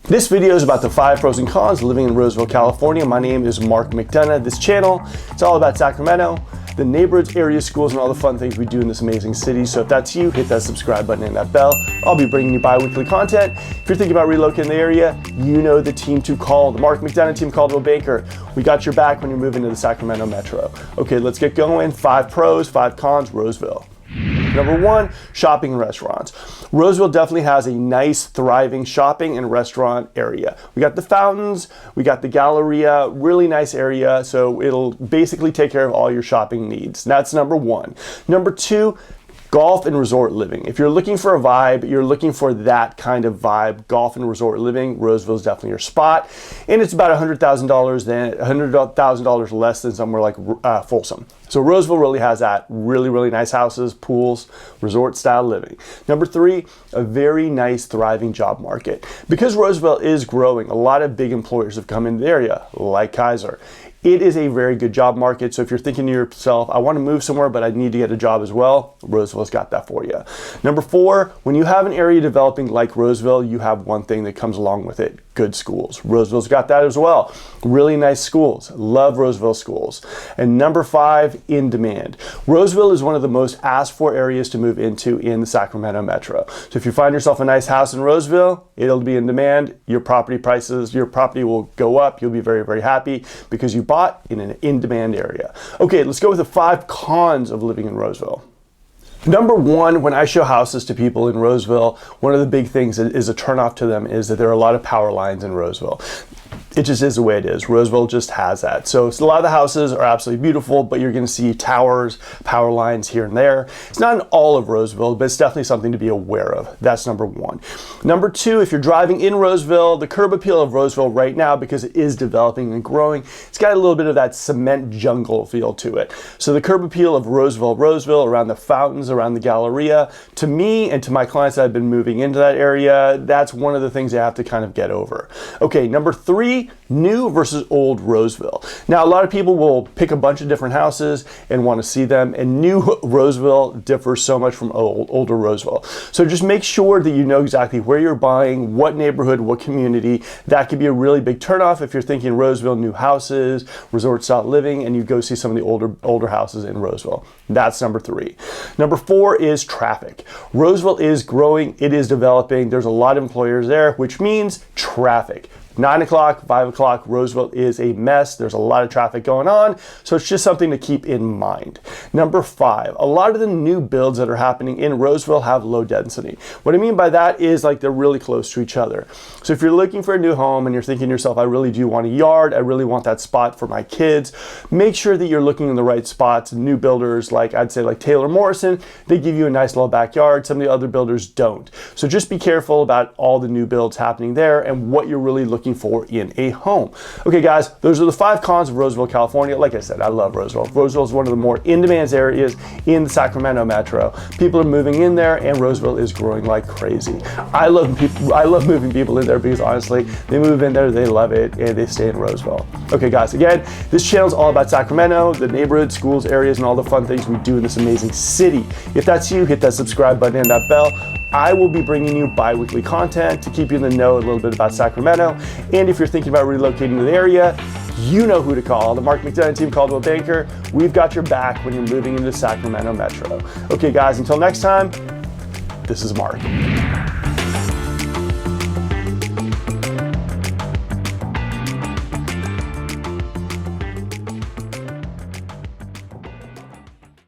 This video is about the 5 pros and cons of living in Roseville, California. My name is Mark McDonough. This channel, it's all about Sacramento, the neighborhoods, areas, schools, and all the fun things we do in this amazing city. So if that's you, hit that subscribe button and that bell. I'll be bringing you bi-weekly content. If you're thinking about relocating the area, you know the team to call, the Mark McDonough team, Caldwell Banker. We got your back when you're moving to the Sacramento Metro. Okay, let's get going. 5 pros, 5 cons, Roseville. Number 1, shopping and restaurants. Roseville definitely has a nice, thriving shopping and restaurant area. We got the fountains, we got the Galleria, really nice area, so it'll basically take care of all your shopping needs. That's number 1. Number 2, golf and resort living. If you're looking for a vibe, you're looking for that kind of vibe, golf and resort living, Roseville is definitely your spot. And it's about $100,000 less than somewhere like Folsom. So Roseville really has that. Really nice houses, pools, resort style living. Number 3, a very nice thriving job market. Because Roseville is growing, a lot of big employers have come into the area, like Kaiser. It is a very good job market. So if you're thinking to yourself, I want to move somewhere, but I need to get a job as well, Roseville's got that for you. Number 4, when you have an area developing like Roseville, you have one thing that comes along with it, good schools. Roseville's got that as well. Really nice schools. Love Roseville schools. And number 5, in demand. Roseville is one of the most asked for areas to move into in the Sacramento Metro. So if you find yourself a nice house in Roseville, it'll be in demand. Your property prices, your property will go up. You'll be very happy because you bought in an in-demand area. Okay, let's go with the 5 cons of living in Roseville. Number 1, when I show houses to people in Roseville, one of the big things that is a turnoff to them is that there are a lot of power lines in Roseville. It just is the way it is. Roseville just has that. So a lot of the houses are absolutely beautiful, but you're going to see towers, power lines here and there. It's not in all of Roseville, but it's definitely something to be aware of. That's number 1. Number 2, if you're driving in Roseville, the curb appeal of Roseville right now, because it is developing and growing, it's got a little bit of that cement jungle feel to it. So the curb appeal of Roseville, around the fountains, around the Galleria, to me and to my clients that have been moving into that area, that's one of the things they have to kind of get over. Okay, number 3, new versus old Roseville. Now, a lot of people will pick a bunch of different houses and want to see them, and new Roseville differs so much from older Roseville. So just make sure that you know exactly where you're buying, what neighborhood, what community. That could be a really big turnoff if you're thinking Roseville, new houses, resort style living, and you go see some of the older houses in Roseville. That's number 3. Number 4 is traffic. Roseville is growing, it is developing, there's a lot of employers there, which means traffic. 9 o'clock, 5 o'clock, Roseville is a mess. There's a lot of traffic going on, so it's just something to keep in mind. Number 5, a lot of the new builds that are happening in Roseville have low density. What I mean by that is like they're really close to each other. So if you're looking for a new home and you're thinking to yourself, I really do want a yard, I really want that spot for my kids, make sure that you're looking in the right spots. New builders, like I'd say like Taylor Morrison, they give you a nice little backyard. Some of the other builders don't. So just be careful about all the new builds happening there and what you're really looking for in a home. Okay guys, those are the 5 cons of Roseville, California. Like I said, I love Roseville. Roseville is one of the more in-demand areas in the Sacramento Metro. People are moving in there and Roseville is growing like crazy. I love moving people in there because honestly, they move in there, they love it, and they stay in Roseville. Okay guys, again, this channel is all about Sacramento, the neighborhoods, schools, areas, and all the fun things we do in this amazing city. If that's you, hit that subscribe button and that bell. I will be bringing you bi-weekly content to keep you in the know a little bit about Sacramento. And if you're thinking about relocating to the area, you know who to call. The Mark McDonough team, Caldwell Banker. We've got your back when you're moving into the Sacramento Metro. Okay guys, until next time, this is Mark.